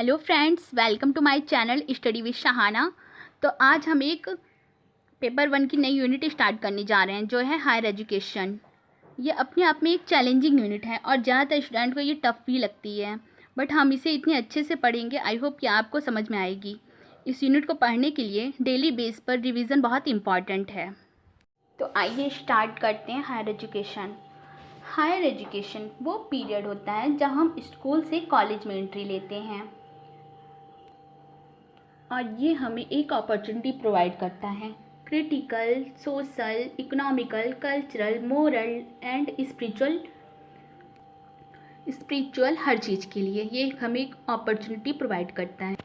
Hello friends, welcome to my channel study with Shahana. तो आज हम एक पेपर 1 की नई यूनिट स्टार्ट करने जा रहे हैं जो है हायर एजुकेशन। ये अपने आप में एक चैलेंजिंग यूनिट है और ज़्यादातर स्टूडेंट को ये टफ भी लगती है, बट हम इसे इतने अच्छे से पढ़ेंगे, आई होप कि आपको समझ में आएगी। इस यूनिट को पढ़ने के लिए डेली बेस पर रिविज़न बहुत इंपॉर्टेंट है। तो आइए स्टार्ट करते हैं हायर एजुकेशन। हायर एजुकेशन वो पीरियड होता है जब हम स्कूल से कॉलेज में एंट्री लेते हैं और ये हमें एक अपॉर्चुनिटी प्रोवाइड करता है critical, social, economical, cultural, moral and spiritual हर चीज़ के लिए ये हमें एक अपॉर्चुनिटी प्रोवाइड करता है।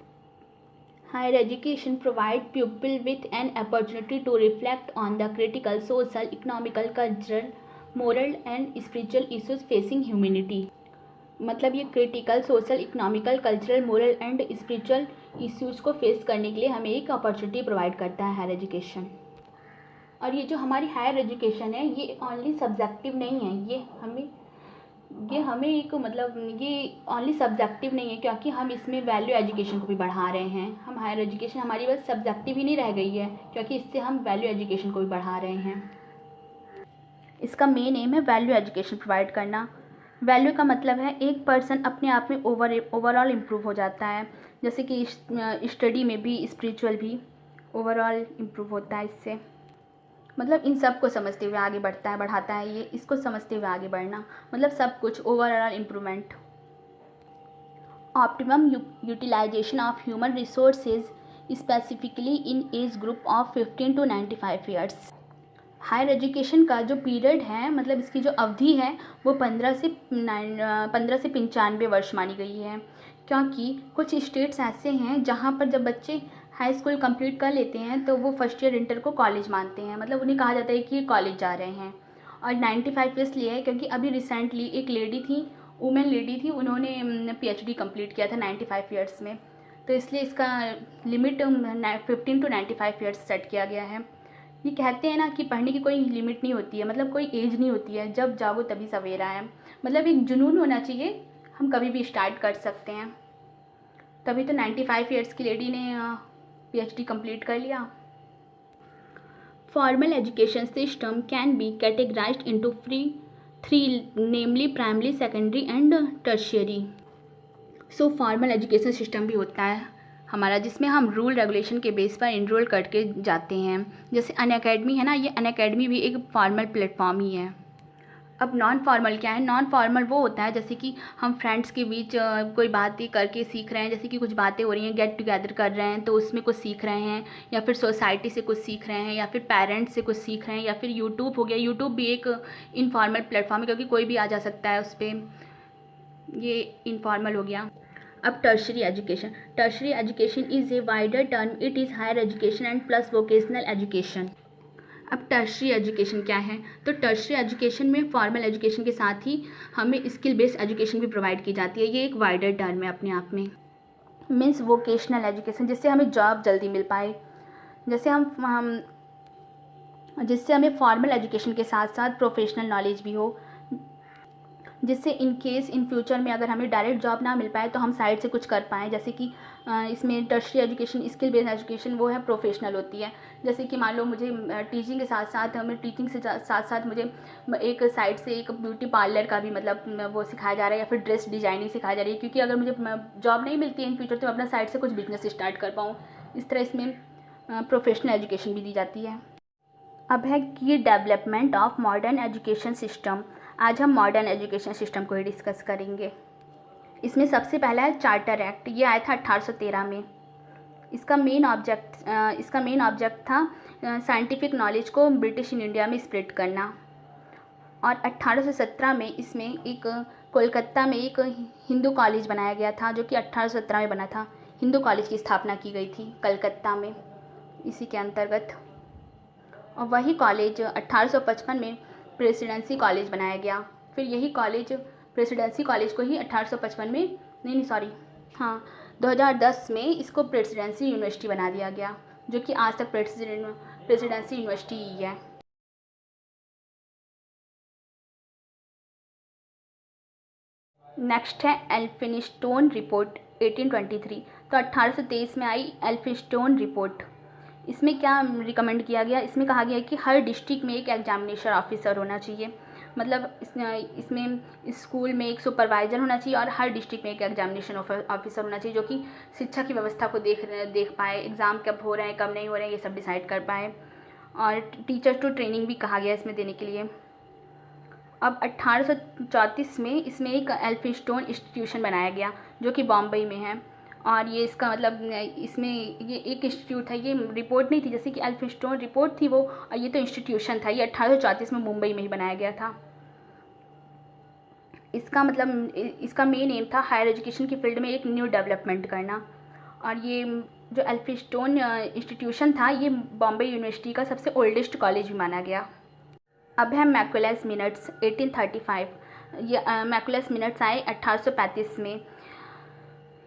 Higher education provide people with an opportunity to reflect on the critical, social, economical, cultural, moral and spiritual issues facing humanity. मतलब ये critical, social, economical, cultural, moral and spiritual issues को face करने के लिए हमें एक अपॉर्चुनिटी प्रोवाइड करता है हायर एजुकेशन। और ये जो हमारी हायर एजुकेशन है ये ओनली सब्जेक्टिव नहीं है, ये हमें एक मतलब ये ओनली सब्जेक्टिव नहीं है, क्योंकि हम इसमें वैल्यू एजुकेशन को भी बढ़ा रहे हैं। हम हायर एजुकेशन हमारी बस सब्जेक्टिव ही नहीं रह गई है, क्योंकि इससे हम वैल्यू एजुकेशन को भी बढ़ा रहे हैं। इसका मेन एम है वैल्यू एजुकेशन प्रोवाइड करना। वैल्यू का मतलब है एक पर्सन अपने आप में ओवरऑल इम्प्रूव हो जाता है, जैसे कि स्टडी में भी, स्पिरिचुअल भी ओवरऑल इम्प्रूव होता है इससे। मतलब इन सब को समझते हुए आगे बढ़ाता है ये, इसको समझते हुए आगे बढ़ना, मतलब सब कुछ overall improvement. Optimum utilisation of human resources specifically in age group of 15 to 95 years. Higher education का जो पीरियड है, मतलब इसकी जो अवधि है वो 15 से 95 वर्ष मानी गई है, क्योंकि कुछ स्टेट्स ऐसे हैं जहाँ पर जब बच्चे हाई स्कूल कंप्लीट कर लेते हैं तो वो फर्स्ट ईयर इंटर को कॉलेज मानते हैं, मतलब उन्हें कहा जाता है कि ये कॉलेज जा रहे हैं। और 95 इसलिए है क्योंकि अभी रिसेंटली एक लेडी थी, वुमेन लेडी थी, उन्होंने PhD कंप्लीट किया था 95 ईयर्स में, तो इसलिए इसका लिमिट 15 to 95 ईयर्स सेट किया गया है। ये कहते हैं ना कि पढ़ने की कोई लिमिट नहीं होती है, मतलब कोई एज नहीं होती है, जब जागो तभी सवेरा है। मतलब एक जुनून होना चाहिए, हम कभी भी स्टार्ट कर सकते हैं। तभी तो 95 ईयर्स की लेडी ने PhD कंप्लीट कर लिया। Formal education system can be categorised into three namely primary, secondary and tertiary. So formal education system भी होता है हमारा, जिसमें हम रूल रेगुलेशन के बेस पर इनरोल करके जाते हैं। जैसे अनअकैडमी है ना, ये अनअकैडमी भी एक फॉर्मल प्लेटफॉर्म ही है। अब नॉन फॉर्मल क्या है? नॉन फॉर्मल वो होता है जैसे कि हम फ्रेंड्स के बीच कोई बातें करके सीख रहे हैं, जैसे कि कुछ बातें हो रही हैं, गेट टुगेदर कर रहे हैं तो उसमें कुछ सीख रहे हैं, या फिर सोसाइटी से कुछ सीख रहे हैं, या फिर पेरेंट्स से कुछ सीख रहे हैं, या फिर यूट्यूब हो गया। यूट्यूब भी एक इनफॉर्मल प्लेटफॉर्म है, क्योंकि कोई भी आ जा सकता है उस पर, ये इनफॉर्मल हो गया। अब tertiary education is a wider term, it is higher education and plus vocational education. अब टर्शरी एजुकेशन क्या है? तो टर्शरी एजुकेशन में फॉर्मल एजुकेशन के साथ ही हमें स्किल बेस्ड एजुकेशन भी प्रोवाइड की जाती है। ये एक वाइडर टर्म है अपने आप में। मीन्स वोकेशनल एजुकेशन, जिससे हमें जॉब जल्दी मिल पाए, जैसे जिससे हमें फॉर्मल एजुकेशन के साथ साथ प्रोफेशनल नॉलेज भी हो, जिससे इन केस इन फ्यूचर में अगर हमें डायरेक्ट जॉब ना मिल पाए तो हम साइड से कुछ कर पाएँ। जैसे कि इसमें tertiary education, skill based education वो है प्रोफेशनल होती है। जैसे कि मान लो मुझे टीचिंग के साथ साथ, हमें टीचिंग से साथ साथ मुझे एक साइड से एक ब्यूटी पार्लर का भी मतलब वो सिखाया जा रहा है, या फिर ड्रेस डिजाइनिंग सिखाया जा रही है, क्योंकि अगर मुझे जॉब नहीं मिलती है इन फ्यूचर तो मैं अपना साइड से कुछ बिजनेस स्टार्ट कर पाऊँ। इस तरह इसमें प्रोफेशनल एजुकेशन भी दी जाती है। अब है की development of modern education system. आज हम मॉडर्न एजुकेशन सिस्टम को ही डिस्कस करेंगे। इसमें सबसे पहला है चार्टर एक्ट, ये आया था 1813 में। इसका मेन ऑब्जेक्ट था साइंटिफिक नॉलेज को ब्रिटिश इन इंडिया में स्प्रेड करना। और 1817 में इसमें एक कोलकाता में एक हिंदू कॉलेज बनाया गया था, जो कि 1817 में बना था। हिंदू कॉलेज की स्थापना की गई थी कलकत्ता में, इसी के अंतर्गत। और वही कॉलेज 1855 में प्रेसिडेंसी कॉलेज बनाया गया। फिर यही कॉलेज, प्रेसिडेंसी कॉलेज को ही 1855 में, नहीं सॉरी, हाँ, 2010 में इसको प्रेसिडेंसी यूनिवर्सिटी बना दिया गया, जो कि आज तक प्रेसिडेंसी यूनिवर्सिटी ही है। नेक्स्ट है एल्फिंस्टोन रिपोर्ट 1823। तो 1823 में आई एल्फिंस्टोन रिपोर्ट। इसमें क्या रिकमेंड किया गया, इसमें कहा गया कि हर डिस्ट्रिक्ट में एक एग्जामिनेशन ऑफिसर होना चाहिए। मतलब इसमें स्कूल में एक सुपरवाइज़र होना चाहिए और हर डिस्ट्रिक्ट में एक एग्जामिनेशन ऑफिसर होना चाहिए, जो कि शिक्षा की व्यवस्था को देख पाए, एग्ज़ाम कब हो रहे हैं कब नहीं हो रहे हैं ये सब डिसाइड कर पाए। और टीचर टू ट्रेनिंग भी कहा गया इसमें देने के लिए। अब 1834 में इसमें एक एल्फिंस्टोन इंस्टीट्यूशन बनाया गया जो कि बॉम्बे में है। और ये इसका मतलब इसमें ये एक इंस्टीट्यूट था, ये रिपोर्ट नहीं थी जैसे कि एल्फिंस्टोन रिपोर्ट थी वो, और ये तो इंस्टीट्यूशन था। ये 1834 में मुंबई में ही बनाया गया था। इसका मतलब इसका मेन एम था हायर एजुकेशन की फील्ड में एक न्यू डेवलपमेंट करना। और ये जो एल्फिंस्टोन इंस्टीट्यूशन था ये बॉम्बे यूनिवर्सिटी का सबसे ओल्डेस्ट कॉलेज भी माना गया। अब है मैकुलस मिनट्स 1835। ये मैकुलस मिनट्स आए 1835 में।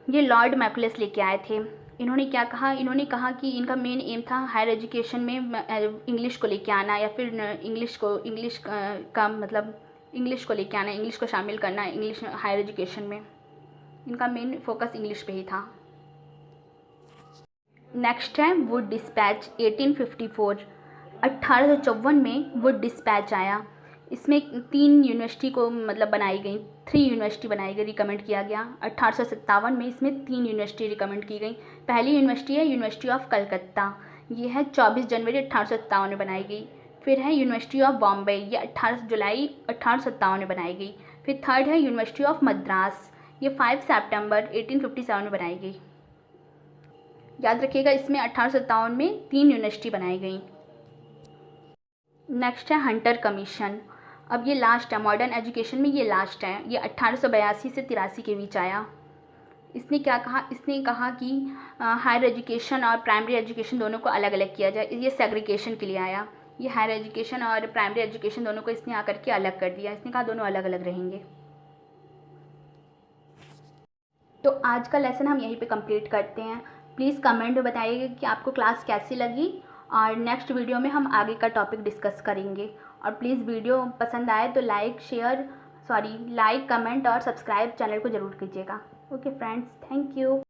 ये लॉर्ड मैकुलस लेके आए थे। इन्होंने क्या कहा, इन्होंने कहा कि इनका मेन एम था हायर एजुकेशन में इंग्लिश को लेके आना, या फिर इंग्लिश का मतलब इंग्लिश को लेके आना, इंग्लिश को शामिल करना इंग्लिश हायर एजुकेशन में। इनका मेन फोकस इंग्लिश पे ही था। नेक्स्ट है वुड डिस्पैच 1854। 1854 में वुड डिस्पैच आया। इसमें 3 यूनिवर्सिटी को मतलब बनाई गई, 3 यूनिवर्सिटी बनाई गई, रिकमेंड किया गया। 1857 में इसमें 3 यूनिवर्सिटी रिकमेंड की गई। पहली यूनिवर्सिटी है यूनिवर्सिटी ऑफ कलकत्ता, ये है 24 जनवरी 1857 में बनाई गई। फिर है यूनिवर्सिटी ऑफ बॉम्बे, ये 18 जुलाई 1857 में बनाई गई। फिर थर्ड है यूनिवर्सिटी ऑफ मद्रास, ये 5 सितंबर 1857 में बनाई गई। याद रखिएगा इसमें 1857 में 3 यूनिवर्सिटी बनाई गई। नेक्स्ट है हंटर कमीशन। अब ये लास्ट है मॉडर्न एजुकेशन में, ये लास्ट है। ये 1882 से 83 के बीच आया। इसने क्या कहा, इसने कहा कि हायर एजुकेशन और प्राइमरी एजुकेशन दोनों को अलग अलग किया जाए। ये सेग्रीगेशन के लिए आया। ये हायर एजुकेशन और प्राइमरी एजुकेशन दोनों को इसने आकर के अलग कर दिया। इसने कहा दोनों अलग अलग रहेंगे। तो आज का लेसन हम यहीं पे कंप्लीट करते हैं। प्लीज़ कमेंट में बताइएगा कि आपको क्लास कैसी लगी, और नेक्स्ट वीडियो में हम आगे का टॉपिक डिस्कस करेंगे। और प्लीज़ वीडियो पसंद आए तो लाइक कमेंट और सब्सक्राइब चैनल को ज़रूर कीजिएगा। Okay friends, thank you.